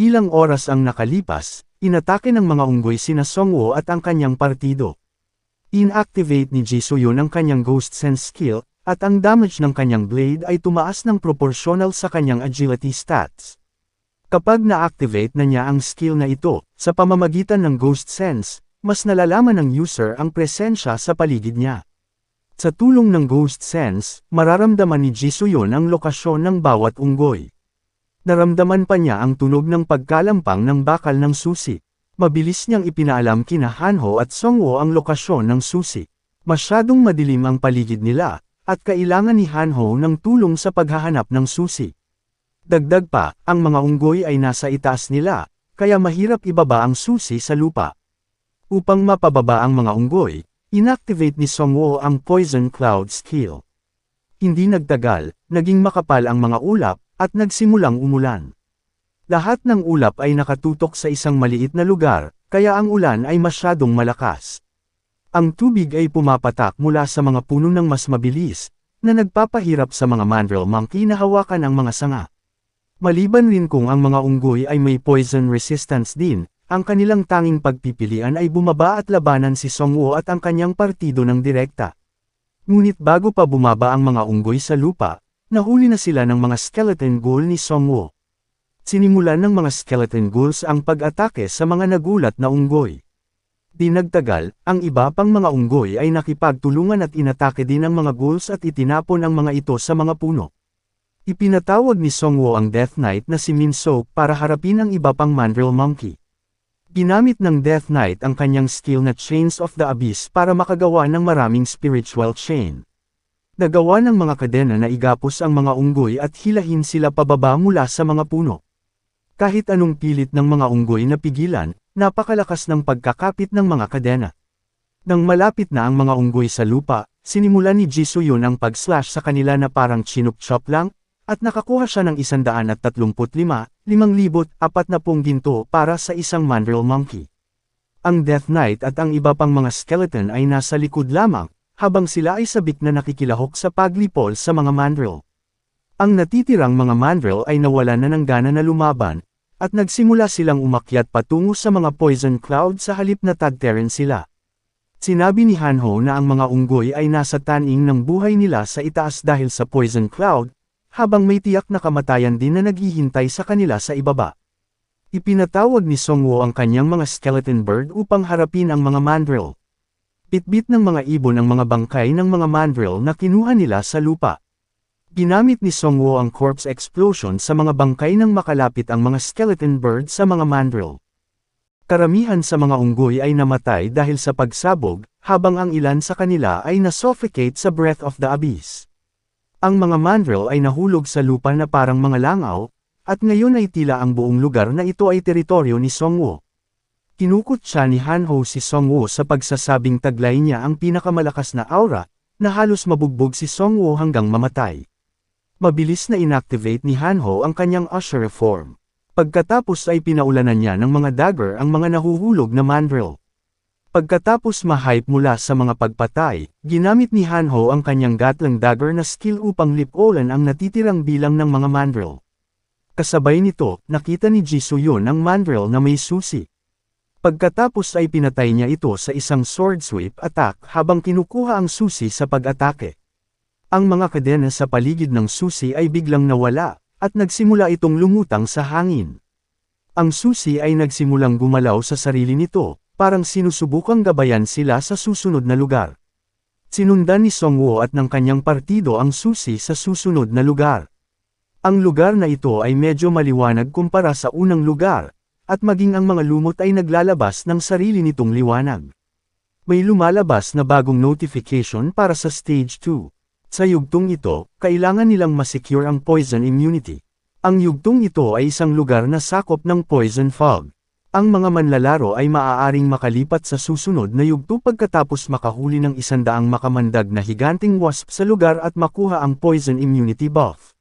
Ilang oras ang nakalipas, inatake ng mga unggoy sina Songwoo at ang kanyang partido. Inactivate ni Jisoo-yun ang kanyang Ghost Sense skill, at ang damage ng kanyang blade ay tumaas ng proportional sa kanyang agility stats. Kapag na-activate na niya ang skill na ito, sa pamamagitan ng Ghost Sense, mas nalalaman ng user ang presensya sa paligid niya. Sa tulong ng Ghost Sense, mararamdaman ni Jisoo-yun ang lokasyon ng bawat unggoy. Naramdaman pa niya ang tunog ng pagkalampang ng bakal ng susi. Mabilis niyang ipinaalam kina Hanho at Songwoo ang lokasyon ng susi. Masyadong madilim ang paligid nila, at kailangan ni Hanho ng tulong sa paghahanap ng susi. Dagdag pa, ang mga unggoy ay nasa itaas nila, kaya mahirap ibaba ang susi sa lupa. Upang mapababa ang mga unggoy, inactivate ni Songwoo ang Poison Cloud skill. Hindi nagtagal, naging makapal ang mga ulap, at nagsimulang umulan. Lahat ng ulap ay nakatutok sa isang maliit na lugar, kaya ang ulan ay masyadong malakas. Ang tubig ay pumapatak mula sa mga puno ng mas mabilis, na nagpapahirap sa mga mandrill monkey na hawakan ang mga sanga. Maliban rin kung ang mga unggoy ay may poison resistance din, ang kanilang tanging pagpipilian ay bumaba at labanan si Songwoo at ang kanyang partido ng direkta. Ngunit bago pa bumaba ang mga unggoy sa lupa, nahuli na sila ng mga skeleton ghoul ni Songwoo. Sinimulan ng mga skeleton ghouls ang pag-atake sa mga nagulat na unggoy. Di nagtagal, ang iba pang mga unggoy ay nakipagtulungan at inatake din ang mga ghouls at itinapon ang mga ito sa mga puno. Ipinatawag ni Songwoo ang Death Knight na si Min Sook para harapin ang iba pang mandrill monkey. Ginamit ng Death Knight ang kanyang skill na Chains of the Abyss para makagawa ng maraming spiritual chain. Nagawa ng mga kadena na igapos ang mga unggoy at hilahin sila pababa mula sa mga puno. Kahit anong pilit ng mga unggoy na pigilan, napakalakas ng pagkakapit ng mga kadena. Nang malapit na ang mga unggoy sa lupa, sinimulan ni Jisoo-yun ang pag-slash sa kanila na parang chinuk-chop lang, at nakakuha siya ng 135,540 ginto para sa isang mandrill monkey. Ang Death Knight at ang iba pang mga skeleton ay nasa likod lamang, habang sila ay sabik na nakikilahok sa paglipol sa mga mandrill. Ang natitirang mga mandrill ay nawalan na ng gana na lumaban, at nagsimula silang umakyat patungo sa mga poison cloud sa halip na tagterin sila. Sinabi ni Hanho na ang mga unggoy ay nasa taning ng buhay nila sa itaas dahil sa poison cloud, habang may tiyak na kamatayan din na naghihintay sa kanila sa ibaba. Ipinatawag ni Songwoo ang kanyang mga skeleton bird upang harapin ang mga mandrill. Bitbit ng mga ibon ang mga bangkay ng mga mandrill na kinuha nila sa lupa. Ginamit ni Songwoo ang corpse explosion sa mga bangkay nang makalapit ang mga skeleton bird sa mga mandrill. Karamihan sa mga unggoy ay namatay dahil sa pagsabog, habang ang ilan sa kanila ay nasuffocate sa Breath of the Abyss. Ang mga mandrill ay nahulog sa lupa na parang mga langaw, at ngayon ay tila ang buong lugar na ito ay teritoryo ni Songwoo. Kinukot siya ni Hanho si Songwoo sa pagsasabing taglay niya ang pinakamalakas na aura, na halos mabugbog si Songwoo hanggang mamatay. Mabilis na inactivate ni Hanho ang kanyang Usher form. Pagkatapos ay pinaulanan niya ng mga dagger ang mga nahuhulog na mandrill. Pagkatapos ma-hype mula sa mga pagpatay, ginamit ni Hanho ang kanyang Gatling dagger na skill upang lipolan ang natitirang bilang ng mga mandrill. Kasabay nito, nakita ni Jisoo-yun ang mandrill na may susi. Pagkatapos ay pinatay niya ito sa isang sword sweep attack habang kinukuha ang susi sa pag-atake. Ang mga kadena sa paligid ng susi ay biglang nawala, at nagsimula itong lumutang sa hangin. Ang susi ay nagsimulang gumalaw sa sarili nito, parang sinusubukang gabayan sila sa susunod na lugar. Sinundan ni Songwoo at ng kanyang partido ang susi sa susunod na lugar. Ang lugar na ito ay medyo maliwanag kumpara sa unang lugar, at maging ang mga lumot ay naglalabas ng sarili nitong liwanag. May lumalabas na bagong notification para sa Stage 2. Sa yugtong ito, kailangan nilang masecure ang poison immunity. Ang yugtong ito ay isang lugar na sakop ng poison fog. Ang mga manlalaro ay maaaring makalipat sa susunod na yugto pagkatapos makahuli ng 100 makamandag na higanting wasp sa lugar at makuha ang poison immunity buff.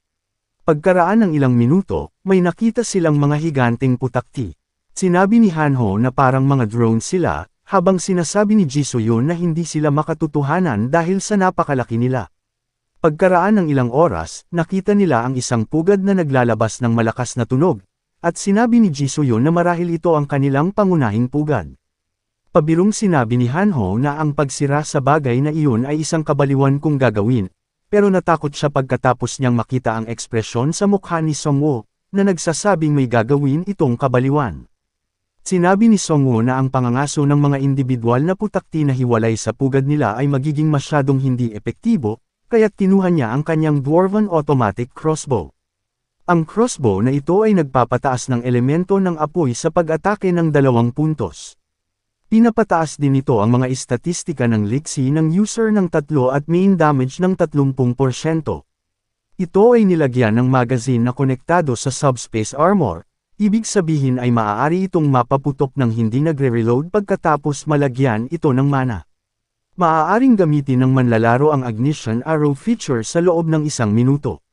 Pagkaraan ng ilang minuto, may nakita silang mga higanting putakti. Sinabi ni Hanho na parang mga drone sila, habang sinasabi ni Jisoo-yun na hindi sila makatutuhanan dahil sa napakalaki nila. Pagkaraan ng ilang oras, nakita nila ang isang pugad na naglalabas ng malakas na tunog, at sinabi ni Jisuyo na marahil ito ang kanilang pangunahing pugad. Pabirong sinabi ni Hanho na ang pagsira sa bagay na iyon ay isang kabaliwan kung gagawin, pero natakot siya pagkatapos niyang makita ang ekspresyon sa mukha ni Songwoo, na nagsasabing may gagawin itong kabaliwan. Sinabi ni Songwoo na ang pangangaso ng mga individual na putakti na hiwalay sa pugad nila ay magiging masyadong hindi epektibo, kaya't kinuha niya ang kanyang Dwarven Automatic Crossbow. Ang crossbow na ito ay nagpapataas ng elemento ng apoy sa pag-atake ng 2 puntos. Pinapataas din ito ang mga estatistika ng liksi ng user ng 3 at main damage ng 30%. Ito ay nilagyan ng magazine na konektado sa subspace armor, ibig sabihin ay maaari itong mapaputok ng hindi nagre-reload pagkatapos malagyan ito ng mana. Maaaring gamitin ng manlalaro ang Ignition Arrow feature sa loob ng 1 minuto.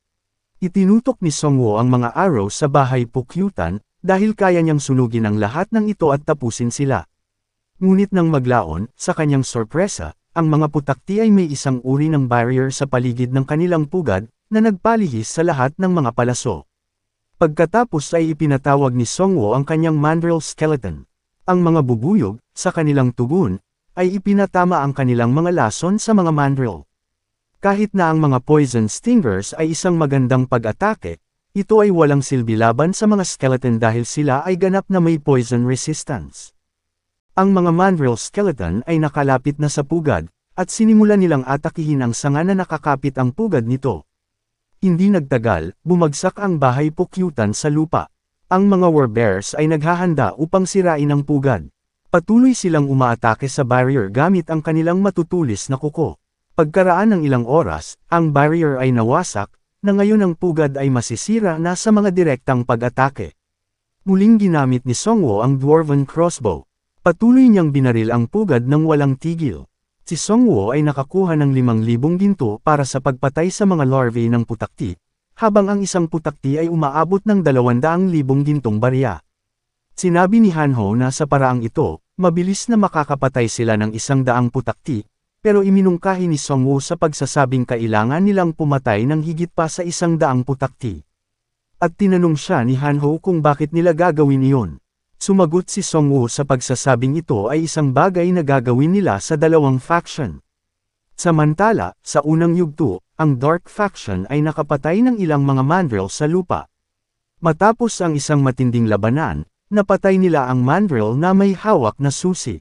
Itinutok ni Songwoo ang mga arrow sa bahay pukyutan, dahil kaya niyang sunugin ang lahat ng ito at tapusin sila. Ngunit nang maglaon, sa kanyang sorpresa, ang mga putakti ay may isang uri ng barrier sa paligid ng kanilang pugad, na nagpalihis sa lahat ng mga palaso. Pagkatapos ay ipinatawag ni Songwoo ang kanyang Mandrill Skeleton. Ang mga bubuyog, sa kanilang tugon, ay ipinatama ang kanilang mga lason sa mga mandrill. Kahit na ang mga poison stingers ay isang magandang pag-atake, ito ay walang silbi laban sa mga skeleton dahil sila ay ganap na may poison resistance. Ang mga mandrill skeleton ay nakalapit na sa pugad, at sinimula nilang atakihin ang sanga na nakakapit ang pugad nito. Hindi nagtagal, bumagsak ang bahay pukyutan sa lupa. Ang mga warbears ay naghahanda upang sirain ang pugad. Patuloy silang umaatake sa barrier gamit ang kanilang matutulis na kuko. Pagkaraan ng ilang oras, ang barrier ay nawasak, na ngayon ang pugad ay masisira na sa mga direktang pag-atake. Muling ginamit ni Songwoo ang Dwarven Crossbow. Patuloy niyang binaril ang pugad ng walang tigil. Si Songwoo ay nakakuha ng 5,000 ginto para sa pagpatay sa mga larvae ng putakti, habang ang isang putakti ay umaabot ng 200,000 gintong barya. Sinabi ni Hanho na sa paraang ito, mabilis na makakapatay sila ng 100 putakti, pero iminungkahi ni Songwoo sa pagsasabing kailangan nilang pumatay ng higit pa sa 100 putakti. At tinanong siya ni Hanho kung bakit nila gagawin iyon. Sumagot si Songwoo sa pagsasabing ito ay isang bagay na gagawin nila sa 2 faction. Samantala, sa unang yugto, ang Dark Faction ay nakapatay ng ilang mga mandrill sa lupa. Matapos ang isang matinding labanan, napatay nila ang mandrill na may hawak na susi.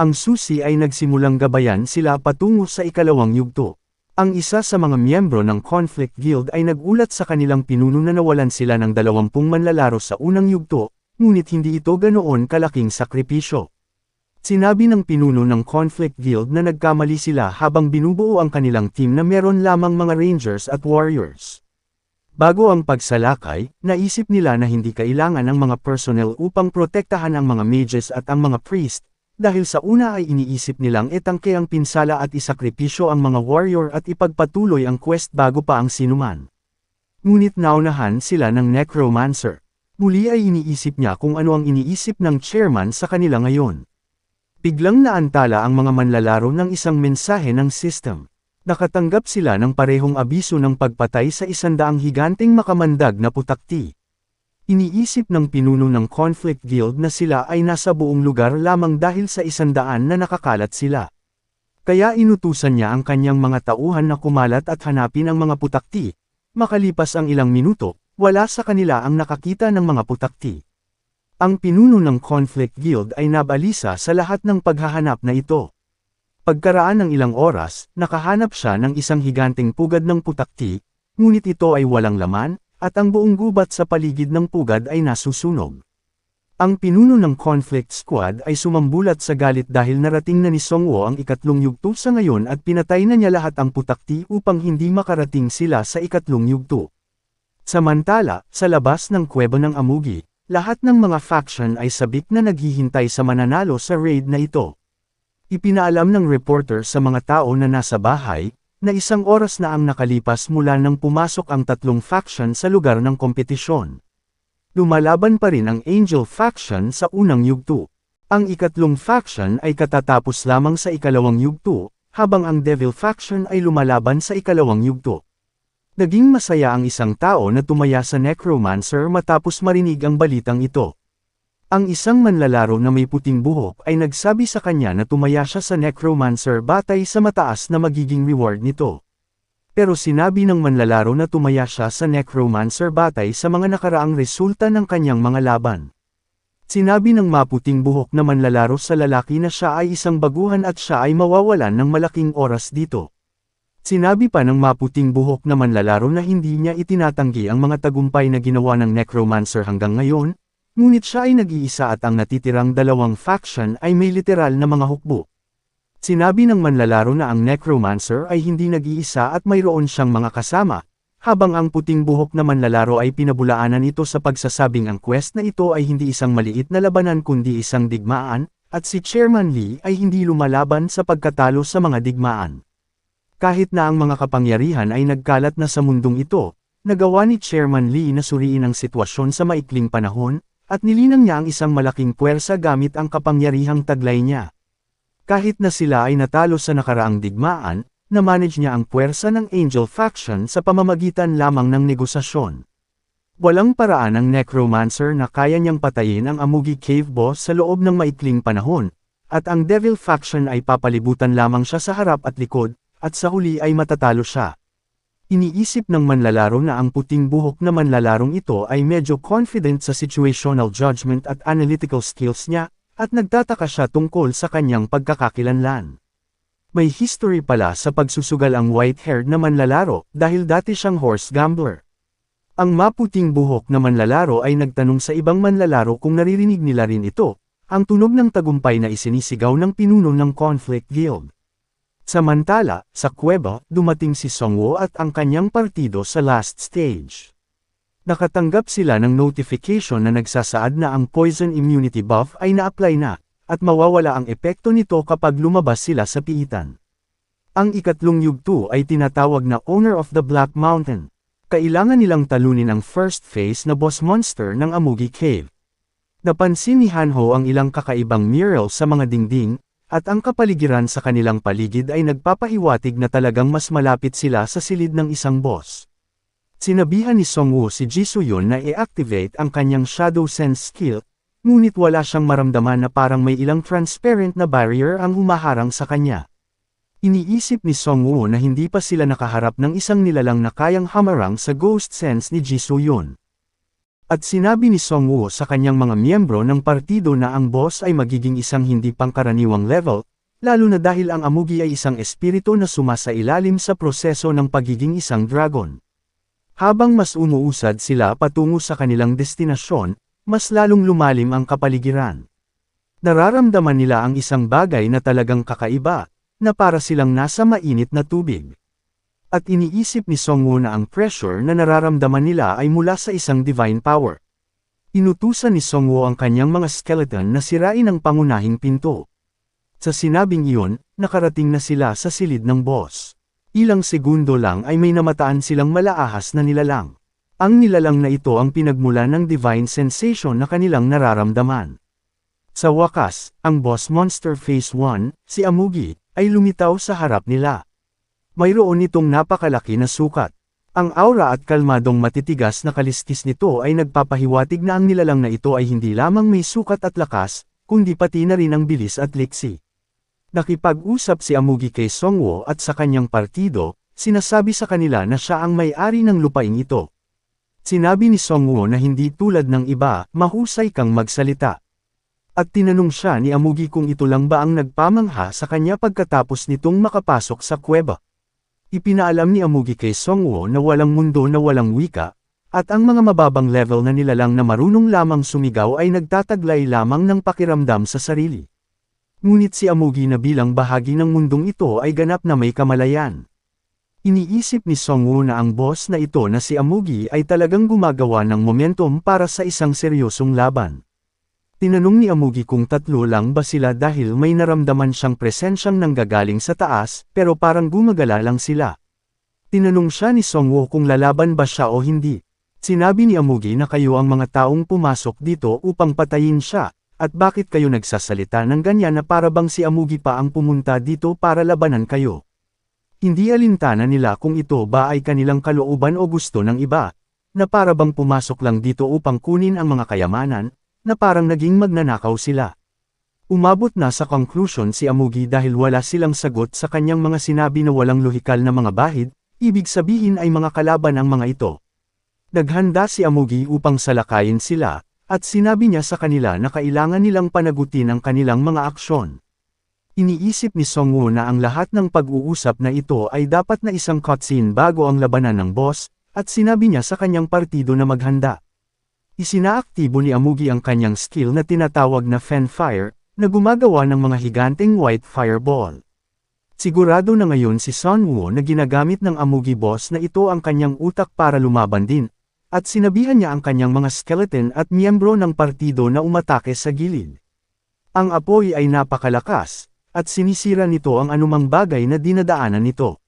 Ang susi ay nagsimulang gabayan sila patungo sa 2 yugto. Ang isa sa mga miyembro ng Conflict Guild ay nagulat sa kanilang pinuno na nawalan sila ng 20 manlalaro sa unang yugto, ngunit hindi ito ganoon kalaking sakripisyo. Sinabi ng pinuno ng Conflict Guild na nagkamali sila habang binubuo ang kanilang team na meron lamang mga rangers at warriors. Bago ang pagsalakay, naisip nila na hindi kailangan ng mga personnel upang protektahan ang mga mages at ang mga priest, dahil sa una ay iniisip nilang itangke ang pinsala at isakripisyo ang mga warrior at ipagpatuloy ang quest bago pa ang sinuman. Ngunit naunahan sila ng necromancer. Muli ay iniisip niya kung ano ang iniisip ng chairman sa kanila ngayon. Biglang naantala ang mga manlalaro ng isang mensahe ng system. Nakatanggap sila ng parehong abiso ng pagpatay sa 100 higanteng makamandag na putakti. Iniisip ng pinuno ng Conflict Guild na sila ay nasa buong lugar lamang dahil sa 100 na nakakalat sila. Kaya inutusan niya ang kanyang mga tauhan na kumalat at hanapin ang mga putakti. Makalipas ang ilang minuto, wala sa kanila ang nakakita ng mga putakti. Ang pinuno ng Conflict Guild ay nabalisa sa lahat ng paghahanap na ito. Pagkaraan ng ilang oras, nakahanap siya ng isang higanteng pugad ng putakti, ngunit ito ay walang laman, at ang buong gubat sa paligid ng pugad ay nasusunog. Ang pinuno ng Conflict Squad ay sumambulat sa galit dahil narating na ni Songwoo ang 3 yugto sa ngayon at pinatay na niya lahat ang putakti upang hindi makarating sila sa 3 yugto. Samantala, sa labas ng kuweba ng Amugi, lahat ng mga faction ay sabik na naghihintay sa mananalo sa raid na ito. Ipinaalam ng reporter sa mga tao na nasa bahay, na 1 oras na ang nakalipas mula nang pumasok ang 3 faction sa lugar ng kompetisyon. Lumalaban pa rin ang Angel Faction sa unang yugto. Ang 3 faction ay katatapos lamang sa 2 yugto, habang ang Devil Faction ay lumalaban sa 2 yugto. Naging masaya ang isang tao na tumaya sa necromancer matapos marinig ang balitang ito. Ang isang manlalaro na may puting buhok ay nagsabi sa kanya na tumaya siya sa necromancer batay sa mataas na magiging reward nito. Pero sinabi ng manlalaro na tumaya siya sa necromancer batay sa mga nakaraang resulta ng kanyang mga laban. Sinabi ng maputing buhok na manlalaro sa lalaki na siya ay isang baguhan at siya ay mawawalan ng malaking oras dito. Sinabi pa ng maputing buhok na manlalaro na hindi niya itinatanggi ang mga tagumpay na ginawa ng necromancer hanggang ngayon, ngunit siya ay nag-iisa at ang natitirang dalawang faction ay may literal na mga hukbo. Sinabi ng manlalaro na ang necromancer ay hindi nag-iisa at mayroon siyang mga kasama, habang ang puting buhok na manlalaro ay pinabulaanan ito sa pagsasabing ang quest na ito ay hindi isang maliit na labanan kundi isang digmaan, at si Chairman Lee ay hindi lumalaban sa pagkatalo sa mga digmaan. Kahit na ang mga kapangyarihan ay nagkalat na sa mundong ito, nagawa ni Chairman Lee na suriin ang sitwasyon sa maikling panahon, at nilinang niya ang isang malaking puwersa gamit ang kapangyarihang taglay niya. Kahit na sila ay natalo sa nakaraang digmaan, na-manage niya ang puwersa ng Angel Faction sa pamamagitan lamang ng negosasyon. Walang paraan ang Necromancer na kaya niyang patayin ang Amugi Cave Boss sa loob ng maikling panahon, at ang Devil Faction ay papalibutan lamang siya sa harap at likod, at sa huli ay matatalo siya. Iniisip ng manlalaro na ang puting buhok na manlalarong ito ay medyo confident sa situational judgment at analytical skills niya, at nagtataka siya tungkol sa kanyang pagkakakilanlan. May history pala sa pagsusugal ang white-haired na manlalaro dahil dati siyang horse gambler. Ang maputing buhok na manlalaro ay nagtanong sa ibang manlalaro kung naririnig nila rin ito, ang tunog ng tagumpay na isinisigaw ng pinuno ng Conflict Guild. Samantala, sa kuweba, dumating si Songwoo at ang kanyang partido sa last stage. Nakatanggap sila ng notification na nagsasaad na ang poison immunity buff ay na-apply na, at mawawala ang epekto nito kapag lumabas sila sa piitan. Ang ikatlong yugto ay tinatawag na Owner of the Black Mountain. Kailangan nilang talunin ang first phase na boss monster ng Amugi Cave. Napansin ni Hanho ang ilang kakaibang mural sa mga dingding, at ang kapaligiran sa kanilang paligid ay nagpapahiwatig na talagang mas malapit sila sa silid ng isang boss. Sinabihan ni Songwoo si Jisoo-yun na i-activate ang kanyang Shadow Sense skill, ngunit wala siyang maramdaman na parang may ilang transparent na barrier ang humaharang sa kanya. Iniisip ni Songwoo na hindi pa sila nakaharap ng isang nilalang na kayang hamarang sa Ghost Sense ni Jisoo-yun. At sinabi ni Songwoo sa kanyang mga miyembro ng partido na ang boss ay magiging isang hindi pangkaraniwang level, lalo na dahil ang Amugi ay isang espiritu na sumasailalim sa proseso ng pagiging isang dragon. Habang mas umuusad sila patungo sa kanilang destinasyon, mas lalong lumalim ang kapaligiran. Nararamdaman nila ang isang bagay na talagang kakaiba, na para silang nasa mainit na tubig. At iniisip ni Songwoo na ang pressure na nararamdaman nila ay mula sa isang divine power. Inutusan ni Songwoo ang kanyang mga skeleton na sirain ang pangunahing pinto. Sa sinabing iyon, nakarating na sila sa silid ng boss. Ilang segundo lang ay may namataan silang malaahas na nilalang. Ang nilalang na ito ang pinagmula ng divine sensation na kanilang nararamdaman. Sa wakas, ang boss monster phase 1, si Amugi, ay lumitaw sa harap nila. Mayroon itong napakalaki na sukat. Ang aura at kalmadong matitigas na kaliskis nito ay nagpapahiwatig na ang nilalang na ito ay hindi lamang may sukat at lakas, kundi pati na rin ang bilis at liksi. Nakipag-usap si Amugi kay Songwoo at sa kanyang partido, sinasabi sa kanila na siya ang may-ari ng lupaing ito. Sinabi ni Songwoo na hindi tulad ng iba, mahusay kang magsalita. At tinanong siya ni Amugi kung ito lang ba ang nagpamangha sa kanya pagkatapos nitong makapasok sa kuweba. Ipinaalam ni Amugi kay Songwoo na walang mundo na walang wika, at ang mga mababang level na nilalang na marunong lamang sumigaw ay nagtataglay lamang ng pakiramdam sa sarili. Ngunit si Amugi na bilang bahagi ng mundong ito ay ganap na may kamalayan. Iniisip ni Songwoo na ang boss na ito na si Amugi ay talagang gumagawa ng momentum para sa isang seryosong laban. Tinanong ni Amugi kung tatlo lang ba sila dahil may naramdaman siyang presensyang nanggagaling sa taas, pero parang gumagala lang sila. Tinanong siya ni Songwoo kung lalaban ba siya o hindi. Sinabi ni Amugi na kayo ang mga taong pumasok dito upang patayin siya, at bakit kayo nagsasalita ng ganyan na para bang si Amugi pa ang pumunta dito para labanan kayo. Hindi alintana nila kung ito ba ay kanilang kalooban o gusto ng iba, na para bang pumasok lang dito upang kunin ang mga kayamanan, na parang naging magnanakaw sila. Umabot na sa conclusion si Amugi dahil wala silang sagot sa kanyang mga sinabi na walang lohikal na mga bahid, ibig sabihin ay mga kalaban ang mga ito. Naghanda si Amugi upang salakayin sila, at sinabi niya sa kanila na kailangan nilang panagutin ang kanilang mga aksyon. Iniisip ni Songwoo na ang lahat ng pag-uusap na ito ay dapat na isang cutscene bago ang labanan ng boss, at sinabi niya sa kanyang partido na maghanda. Isinaaktibo ni Amugi ang kanyang skill na tinatawag na Fan Fire, na gumagawa ng mga higanteng white fireball. Sigurado na ngayon si Songwoo na ginagamit ng Amugi boss na ito ang kanyang utak para lumaban din, at sinabihan niya ang kanyang mga skeleton at miyembro ng partido na umatake sa gilid. Ang apoy ay napakalakas, at sinisira nito ang anumang bagay na dinadaanan nito.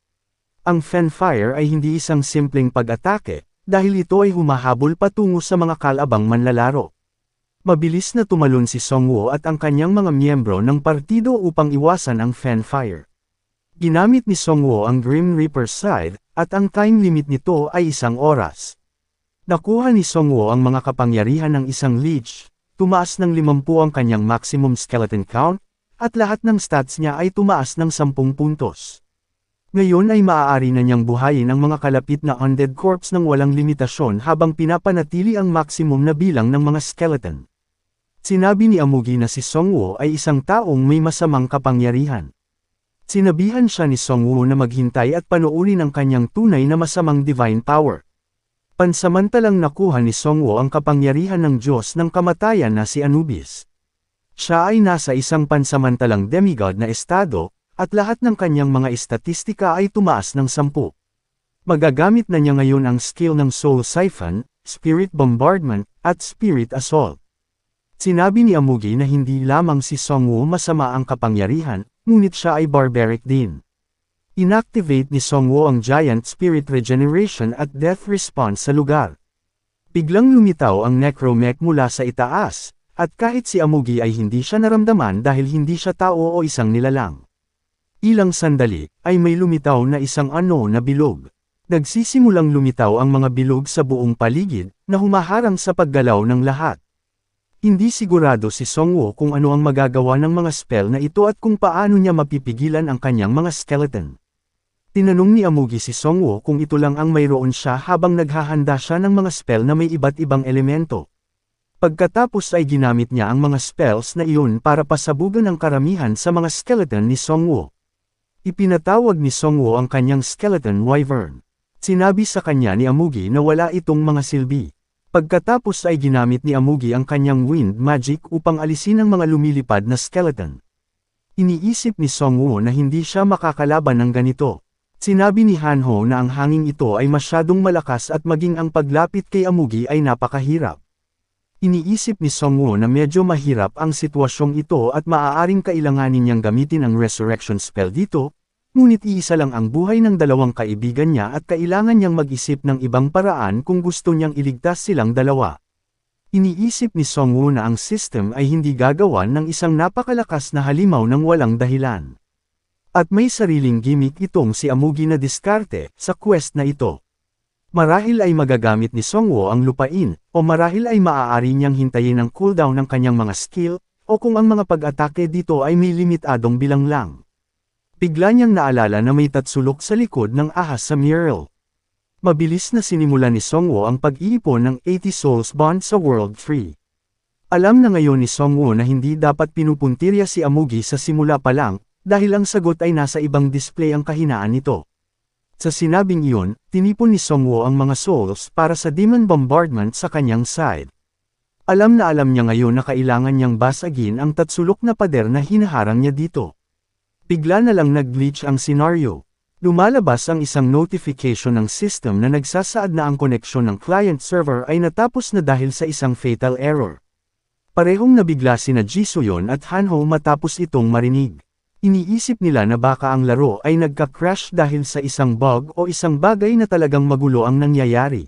Ang Fan Fire ay hindi isang simpleng pag-atake, dahil ito ay humahabol patungo sa mga kalabang manlalaro. Mabilis na tumalon si Songwoo at ang kanyang mga miyembro ng partido upang iwasan ang Fan Fire. Ginamit ni Songwoo ang Grim Reaper's Scythe, at ang time limit nito ay 1 oras. Nakuha ni Songwoo ang mga kapangyarihan ng isang leech, tumaas ng 50 ang kanyang maximum skeleton count, at lahat ng stats niya ay tumaas ng 10 puntos. Ngayon ay maaari na niyang buhayin ang mga kalapit na undead corpse ng walang limitasyon habang pinapanatili ang maximum na bilang ng mga skeleton. Sinabi ni Amugi na si Songwoo ay isang taong may masamang kapangyarihan. Sinabihan siya ni Songwoo na maghintay at panoorin ang kanyang tunay na masamang divine power. Pansamantalang nakuha ni Songwoo ang kapangyarihan ng Diyos ng kamatayan na si Anubis. Siya ay nasa isang pansamantalang demigod na estado, at lahat ng kanyang mga estatistika ay tumaas ng 10. Magagamit na niya ngayon ang skill ng Soul Siphon, Spirit Bombardment, at Spirit Assault. Sinabi ni Amugi na hindi lamang si Songwoo masama ang kapangyarihan, ngunit siya ay barbaric din. Inactivate ni Songwoo ang Giant Spirit Regeneration at Death Response sa lugar. Biglang lumitaw ang Necromech mula sa itaas, at kahit si Amugi ay hindi siya naramdaman dahil hindi siya tao o isang nilalang. Ilang sandali, ay may lumitaw na isang na bilog. Nagsisimulang lumitaw ang mga bilog sa buong paligid, na humaharang sa paggalaw ng lahat. Hindi sigurado si Songwoo kung ano ang magagawa ng mga spell na ito at kung paano niya mapipigilan ang kanyang mga skeleton. Tinanong ni Amugi si Songwoo kung ito lang ang mayroon siya habang naghahanda siya ng mga spell na may iba't ibang elemento. Pagkatapos ay ginamit niya ang mga spells na iyon para pasabugan ang karamihan sa mga skeleton ni Songwoo. Ipinatawag ni Songwoo ang kanyang skeleton wyvern. Sinabi sa kanya ni Amugi na wala itong mga silbi. Pagkatapos ay ginamit ni Amugi ang kanyang wind magic upang alisin ang mga lumilipad na skeleton. Iniisip ni Songwoo na hindi siya makakalaban ng ganito. Sinabi ni Hanho na ang hangin ito ay masyadong malakas at maging ang paglapit kay Amugi ay napakahirap. Iniisip ni Songwoo na medyo mahirap ang sitwasyong ito at maaaring kailanganin niyang gamitin ang resurrection spell dito, ngunit iisa lang ang buhay ng dalawang kaibigan niya at kailangan niyang mag-isip ng ibang paraan kung gusto niyang iligtas silang dalawa. Iniisip ni Songwoo na ang system ay hindi gagawan ng isang napakalakas na halimaw ng walang dahilan. At may sariling gimmick itong si Amugi na diskarte sa quest na ito. Marahil ay magagamit ni Songwoo ang lupain, o marahil ay maaari niyang hintayin ang cooldown ng kanyang mga skill, o kung ang mga pag-atake dito ay may limitadong bilang lang. Bigla niyang naalala na may tatsulok sa likod ng ahas sa mural. Mabilis na sinimula ni Songwoo ang pag-iipon ng 80 Souls Bond sa World 3. Alam na ngayon ni Songwoo na hindi dapat pinupuntirya si Amugi sa simula pa lang, dahil ang sagot ay nasa ibang display ang kahinaan nito. Sa sinabing iyon, tinipon ni Songwoo ang mga souls para sa demon bombardment sa kanyang side. Alam niya ngayon na kailangan niyang basagin ang tatsulok na pader na hinaharang niya dito. Bigla na lang nag-glitch ang senaryo. Lumalabas ang isang notification ng system na nagsasaad na ang koneksyon ng client server ay natapos na dahil sa isang fatal error. Parehong nabigla sina Jisoyeon at Hanho matapos itong marinig. Iniisip nila na baka ang laro ay nagka-crash dahil sa isang bug o isang bagay na talagang magulo ang nangyayari.